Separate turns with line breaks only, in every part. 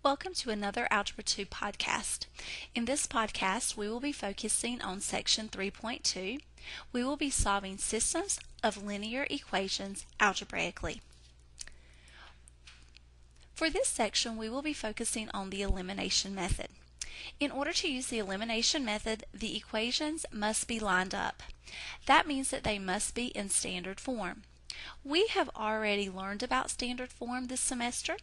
Welcome to another Algebra 2 podcast. In this podcast, we will be focusing on Section 3.2. We will be solving systems of linear equations algebraically. For this section, we will be focusing on the elimination method. In order to use the elimination method, the equations must be lined up. That means that they must be in standard form. We have already learned about standard form this semester.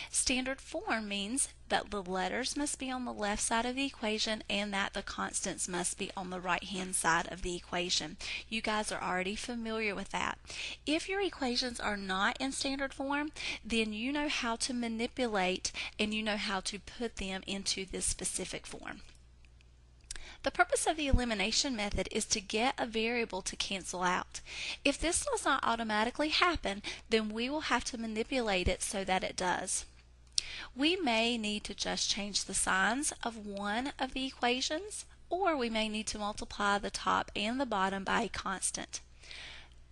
Standard form means that the letters must be on the left side of the equation and that the constants must be on the right-hand side of the equation. You guys are already familiar with that. If your equations are not in standard form, then you know how to manipulate and you know how to put them into this specific form. The purpose of the elimination method is to get a variable to cancel out. If this does not automatically happen, then we will have to manipulate it so that it does. We may need to just change the signs of one of the equations, or we may need to multiply the top and the bottom by a constant.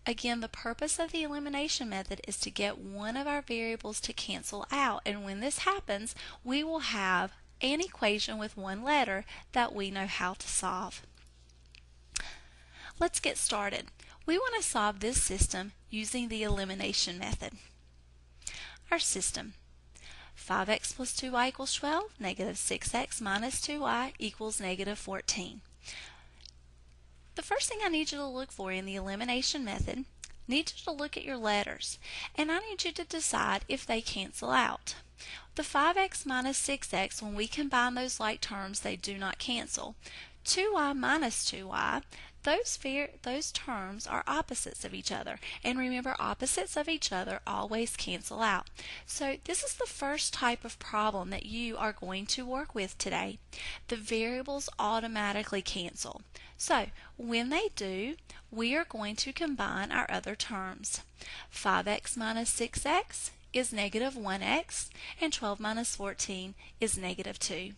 Again, the purpose of the elimination method is to get one of our variables to cancel out, and when this happens, we will have an equation with one letter that we know how to solve. Let's get started. We want to solve this system using the elimination method. Our system: 5x plus 2y equals 12, negative 6x minus 2y equals negative 14. The first thing I need you to look for in the elimination method, I need you to look at your letters, and I need you to decide if they cancel out. The 5x minus 6x, when we combine those like terms, they do not cancel. 2y minus 2y, those terms are opposites of each other. And remember, opposites of each other always cancel out. So this is the first type of problem that you are going to work with today. The variables automatically cancel. So when they do, we are going to combine our other terms. 5x minus 6x is negative 1x, and 12 minus 14 is negative 2.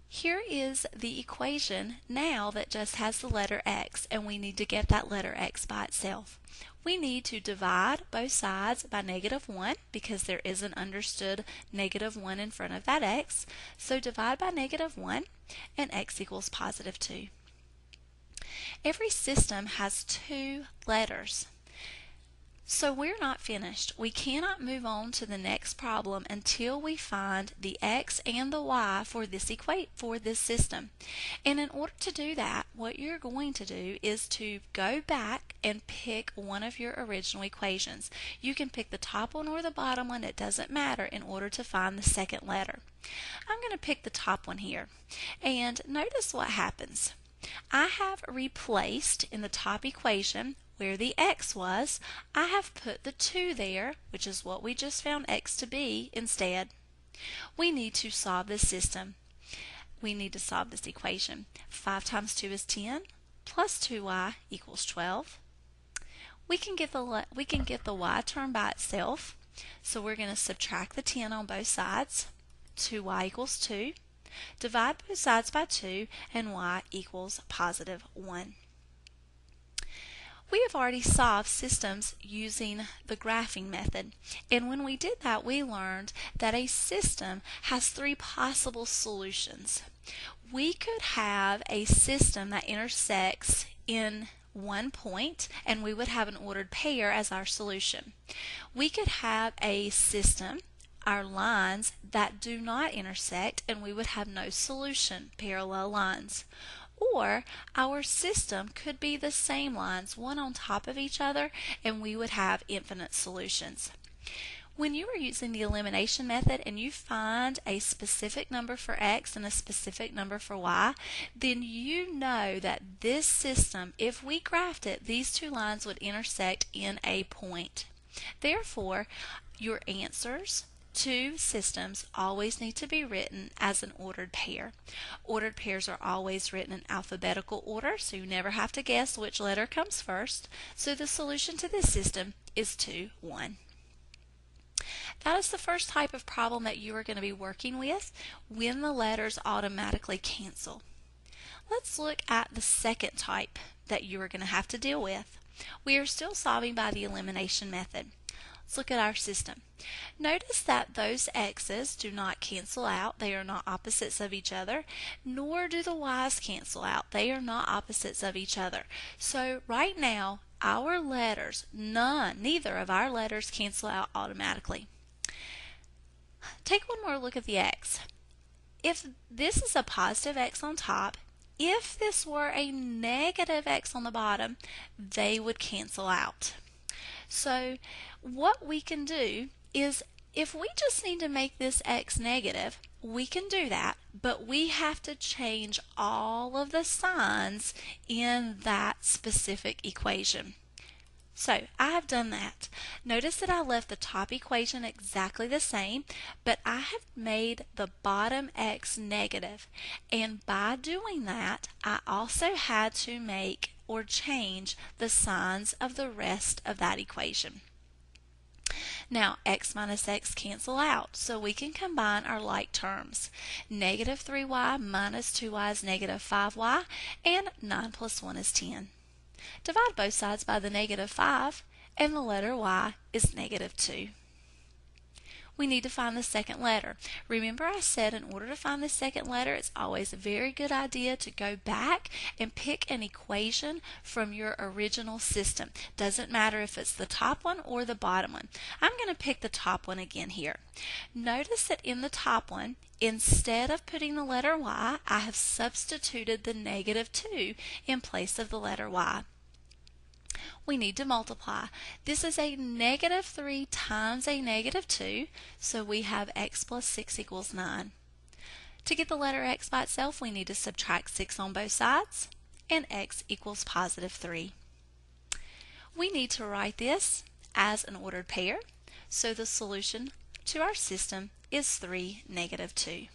Here is the equation now that just has the letter x, and we need to get that letter x by itself. We need to divide both sides by negative 1 because there is an understood negative 1 in front of that x. So divide by negative 1 and x equals positive 2. Every system has two letters. So we're not finished. We cannot move on to the next problem until we find the x and the y for this system. And in order to do that, what you're going to do is to go back and pick one of your original equations. You can pick the top one or the bottom one, it doesn't matter, in order to find the second letter. I'm going to pick the top one here. And notice what happens. I have replaced in the top equation where the x was, I have put the 2 there, which is what we just found x to be, instead. We need to solve this system. We need to solve this equation. 5 times 2 is 10, plus 2y equals 12. We can get the y term by itself, so we're going to subtract the 10 on both sides. 2y equals 2. Divide both sides by 2, and y equals positive 1. We have already solved systems using the graphing method, and when we did that, we learned that a system has 3 possible solutions. We could have a system that intersects in one point, and we would have an ordered pair as our solution. We could have a system, our lines, that do not intersect, and we would have no solution, parallel lines. Or our system could be the same lines, one on top of each other, and we would have infinite solutions. When you are using the elimination method and you find a specific number for x and a specific number for y, then you know that this system, if we graphed it, these two lines would intersect in a point. Therefore, your answers to systems always need to be written as an ordered pair. Ordered pairs are always written in alphabetical order, so you never have to guess which letter comes first. So the solution to this system is 2, 1. That is the first type of problem that you are going to be working with when the letters automatically cancel. Let's look at the second type that you are going to have to deal with. We are still solving by the elimination method. Let's look at our system. Notice that those x's do not cancel out. They are not opposites of each other, nor do the y's cancel out. They are not opposites of each other. So right now, our letters, neither of our letters cancel out automatically. Take one more look at the x. If this is a positive x on top, if this were a negative x on the bottom, they would cancel out. So what we can do is, if we just need to make this x negative, we can do that, but we have to change all of the signs in that specific equation. So I have done that. Notice that I left the top equation exactly the same, but I have made the bottom x negative. And by doing that, I also had to make or change the signs of the rest of that equation. Now, x minus x cancel out, so we can combine our like terms. Negative 3y minus 2y is negative 5y, and 9 plus 1 is 10. Divide both sides by the negative 5, and the letter y is negative 2. We need to find the second letter. Remember, I said in order to find the second letter, it's always a very good idea to go back and pick an equation from your original system. Doesn't matter if it's the top one or the bottom one. I'm going to pick the top one again here. Notice that in the top one, instead of putting the letter y, I have substituted the negative 2 in place of the letter y. We need to multiply. This is a negative 3 times a negative 2, so we have x plus 6 equals 9. To get the letter x by itself, we need to subtract 6 on both sides, and x equals positive 3. We need to write this as an ordered pair, so the solution to our system is 3, negative 2.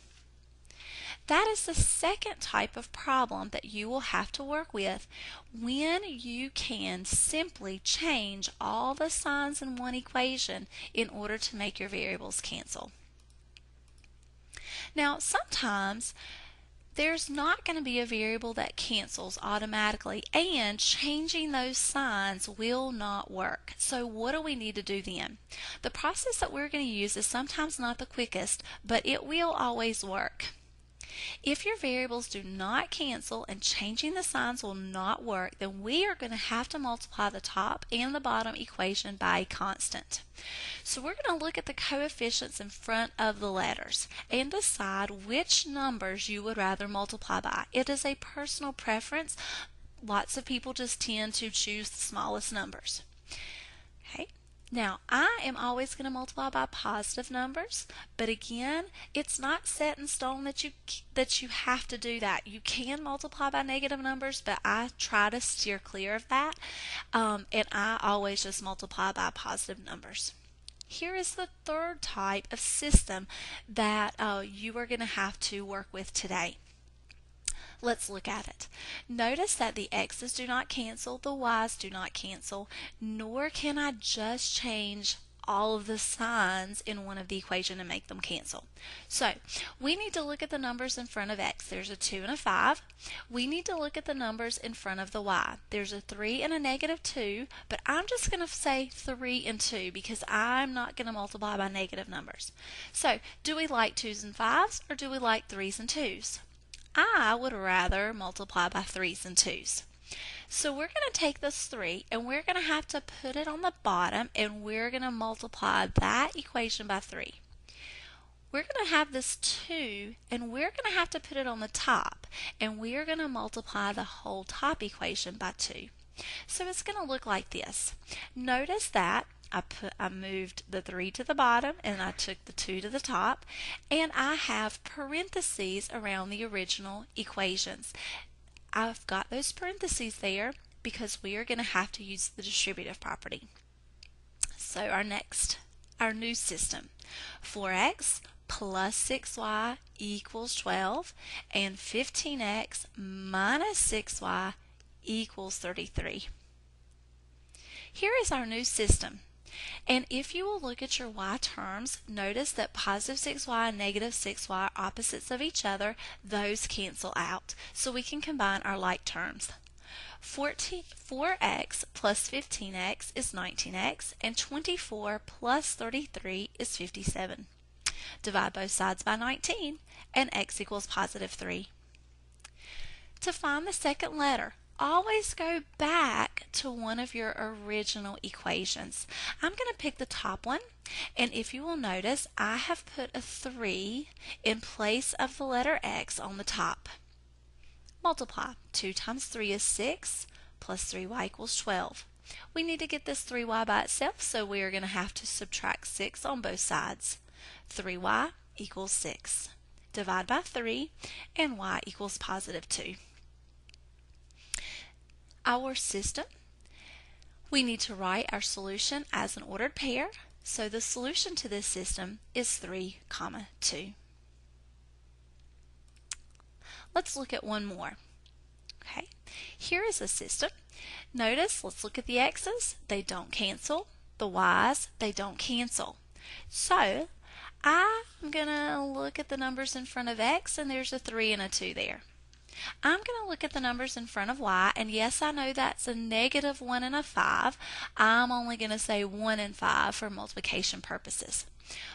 That is the second type of problem that you will have to work with when you can simply change all the signs in one equation in order to make your variables cancel. Now, sometimes there's not going to be a variable that cancels automatically, and changing those signs will not work. So what do we need to do then? The process that we're going to use is sometimes not the quickest, but it will always work. If your variables do not cancel and changing the signs will not work, then we are going to have to multiply the top and the bottom equation by a constant. So we're going to look at the coefficients in front of the letters and decide which numbers you would rather multiply by. It is a personal preference. Lots of people just tend to choose the smallest numbers. Okay. Now, I am always going to multiply by positive numbers, but again, it's not set in stone that you have to do that. You can multiply by negative numbers, but I try to steer clear of that, and I always just multiply by positive numbers. Here is the third type of system that you are going to have to work with today. Let's look at it. Notice that the x's do not cancel, the y's do not cancel, nor can I just change all of the signs in one of the equation and make them cancel. So we need to look at the numbers in front of x. There's a 2 and a 5. We need to look at the numbers in front of the y. There's a 3 and a negative 2, but I'm just going to say 3 and 2 because I'm not going to multiply by negative numbers. So do we like 2's and 5's, or do we like 3's and 2's? I would rather multiply by 3's and 2's. So we're going to take this 3 and we're going to have to put it on the bottom, and we're going to multiply that equation by 3. We're going to have this 2 and we're going to have to put it on the top, and we're going to multiply the whole top equation by 2. So it's going to look like this. Notice that I moved the 3 to the bottom and I took the 2 to the top, and I have parentheses around the original equations. I've got those parentheses there because we are going to have to use the distributive property. So our new system, 4x plus 6y equals 12, and 15x minus 6y equals 33. Here is our new system. And if you will look at your y terms, notice that positive 6y and negative 6y are opposites of each other. Those cancel out. So we can combine our like terms. 4x plus 15x is 19x, and 24 plus 33 is 57. Divide both sides by 19, and x equals positive 3. To find the second letter, always go back to one of your original equations. I'm going to pick the top one, and if you will notice, I have put a 3 in place of the letter x on the top. Multiply. 2 times 3 is 6, plus 3y equals 12. We need to get this 3y by itself, so we are going to have to subtract 6 on both sides. 3y equals 6. Divide by 3, and y equals positive 2. Our system, we need to write our solution as an ordered pair, so the solution to this system is 3, 2. Let's look at one more. Okay, here is a system. Notice, let's look at the x's. They don't cancel. The y's, they don't cancel. So, I'm going to look at the numbers in front of x, and there's a 3 and a 2 there. I'm going to look at the numbers in front of y, and yes, I know that's a negative 1 and a 5. I'm only going to say 1 and 5 for multiplication purposes.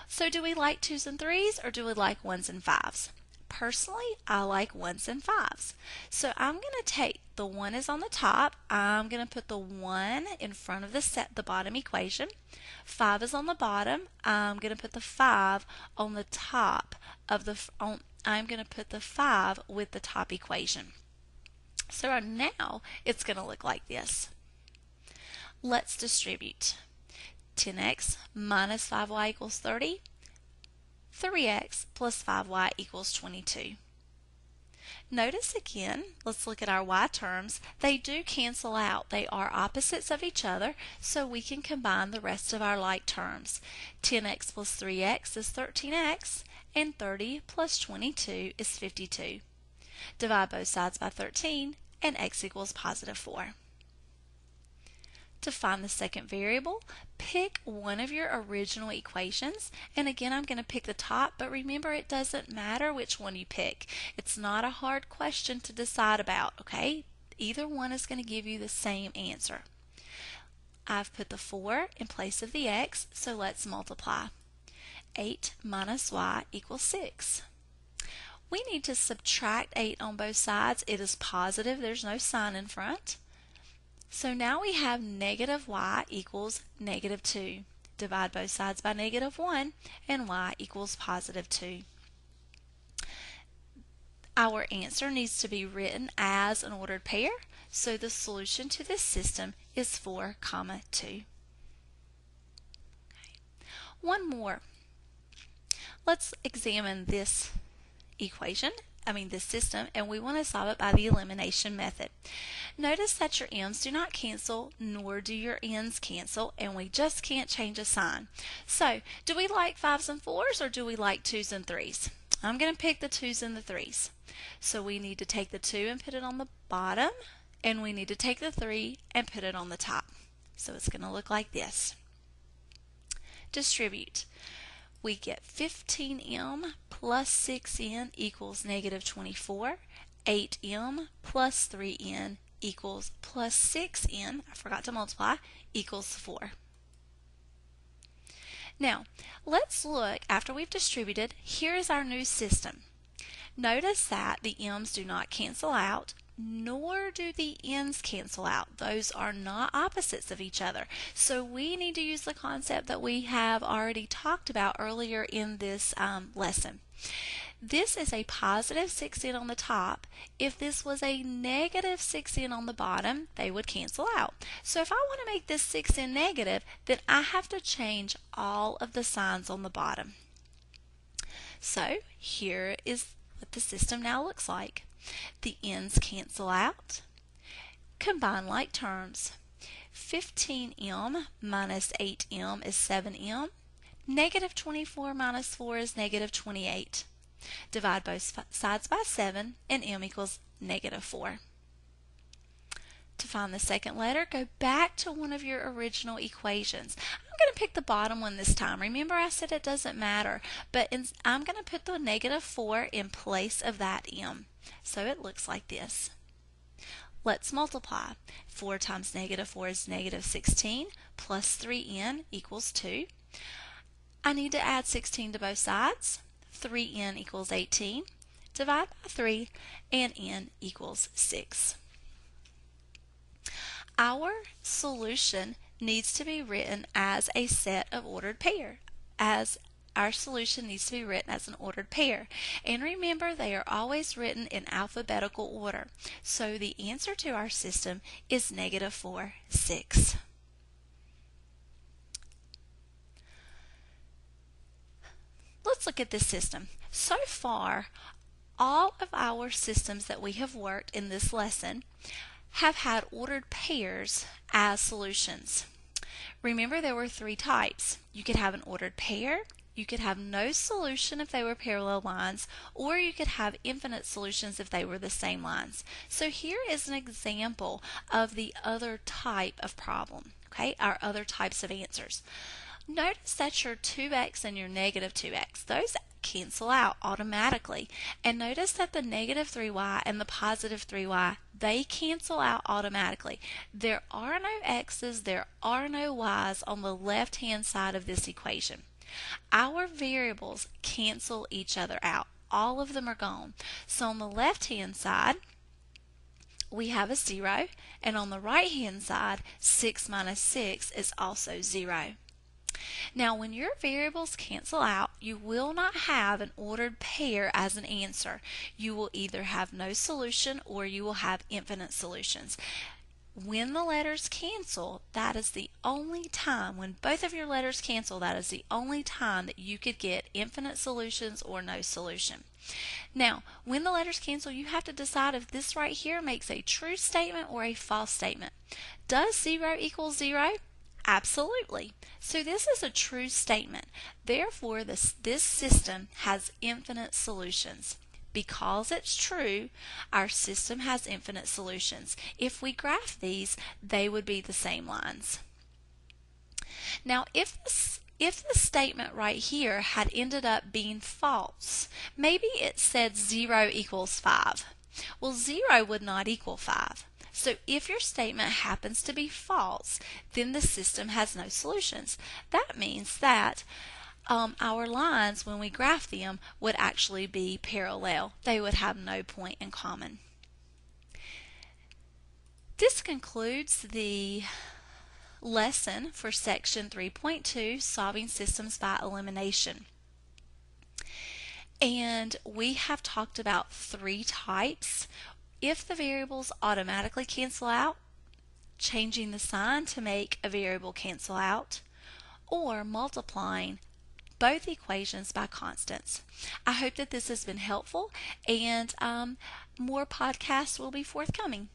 So do we like 2's and 3's, or do we like 1's and 5's? Personally, I like 1's and 5's. So I'm going to take the 1 is on the top. I'm going to put the 1 in front of the bottom equation. 5 is on the bottom. I'm going to put the 5 on the top of I'm going to put the 5 with the top equation. So now it's going to look like this. Let's distribute. 10x minus 5y equals 30. 3x plus 5y equals 22. Notice again, let's look at our y terms. They do cancel out. They are opposites of each other, so we can combine the rest of our like terms. 10x plus 3x is 13x, and 30 plus 22 is 52. Divide both sides by 13, and x equals positive 4. To find the second variable, pick one of your original equations, and again I'm going to pick the top, but remember it doesn't matter which one you pick. It's not a hard question to decide about, okay? Either one is going to give you the same answer. I've put the 4 in place of the x, so let's multiply. 8 minus y equals 6. We need to subtract 8 on both sides. It is positive, there's no sign in front. So now we have negative y equals negative 2. Divide both sides by negative 1, and y equals positive 2. Our answer needs to be written as an ordered pair, so the solution to this system is 4, 2. Okay. One more. Let's examine this system, and we want to solve it by the elimination method. Notice that your m's do not cancel, nor do your n's cancel, and we just can't change a sign. So, do we like 5's and 4's, or do we like 2's and 3's? I'm going to pick the 2's and the 3's. So we need to take the 2 and put it on the bottom, and we need to take the 3 and put it on the top. So it's going to look like this. Distribute. We get 15m plus 6n equals negative 24. 8m plus 3n equals plus 6n, I forgot to multiply, equals 4. Now, let's look, after we've distributed, here is our new system. Notice that the m's do not cancel out, nor do the n's cancel out. Those are not opposites of each other. So we need to use the concept that we have already talked about earlier in this lesson. This is a positive 6n on the top. If this was a negative 6n on the bottom, they would cancel out. So if I want to make this 6n negative, then I have to change all of the signs on the bottom. So here is what the system now looks like. The n's cancel out. Combine like terms. 15m minus 8m is 7m. Negative 24 minus 4 is negative 28. Divide both sides by 7, and m equals negative 4. To find the second letter, go back to one of your original equations. I'm going to pick the bottom one this time. Remember I said it doesn't matter, but I'm going to put the negative 4 in place of that m. So it looks like this. Let's multiply. 4 times negative 4 is negative 16 plus 3n equals 2. I need to add 16 to both sides. 3n equals 18. Divide by 3 and n equals 6. Our solution needs to be written as a set of ordered pair. Our solution needs to be written as an ordered pair. And remember, they are always written in alphabetical order. So the answer to our system is negative 4, 6. Let's look at this system. So far, all of our systems that we have worked in this lesson have had ordered pairs as solutions. Remember, there were 3 types. You could have an ordered pair, you could have no solution if they were parallel lines, or you could have infinite solutions if they were the same lines. So here is an example of the other type of problem, okay, our other types of answers. Notice that your 2x and your negative 2x, those cancel out automatically. And notice that the negative 3y and the positive 3y, they cancel out automatically. There are no x's, there are no y's on the left-hand side of this equation. Our variables cancel each other out. All of them are gone. So on the left-hand side, we have a 0, and on the right-hand side, 6 minus 6 is also 0. Now, when your variables cancel out, you will not have an ordered pair as an answer. You will either have no solution or you will have infinite solutions. When the letters cancel, that is the only time, when both of your letters cancel, that is the only time that you could get infinite solutions or no solution. Now, when the letters cancel, you have to decide if this right here makes a true statement or a false statement. Does 0 equal 0? Absolutely. So this is a true statement. Therefore, this system has infinite solutions. Because it's true, our system has infinite solutions. If we graph these, they would be the same lines. Now, if the statement right here had ended up being false, maybe it said 0 equals 5. Well, 0 would not equal 5. So if your statement happens to be false, then the system has no solutions. That means that our lines, when we graph them, would actually be parallel. They would have no point in common. This concludes the lesson for section 3.2, solving systems by elimination. And we have talked about 3 types. If the variables automatically cancel out, changing the sign to make a variable cancel out, or multiplying both equations by constants. I hope that this has been helpful, and more podcasts will be forthcoming.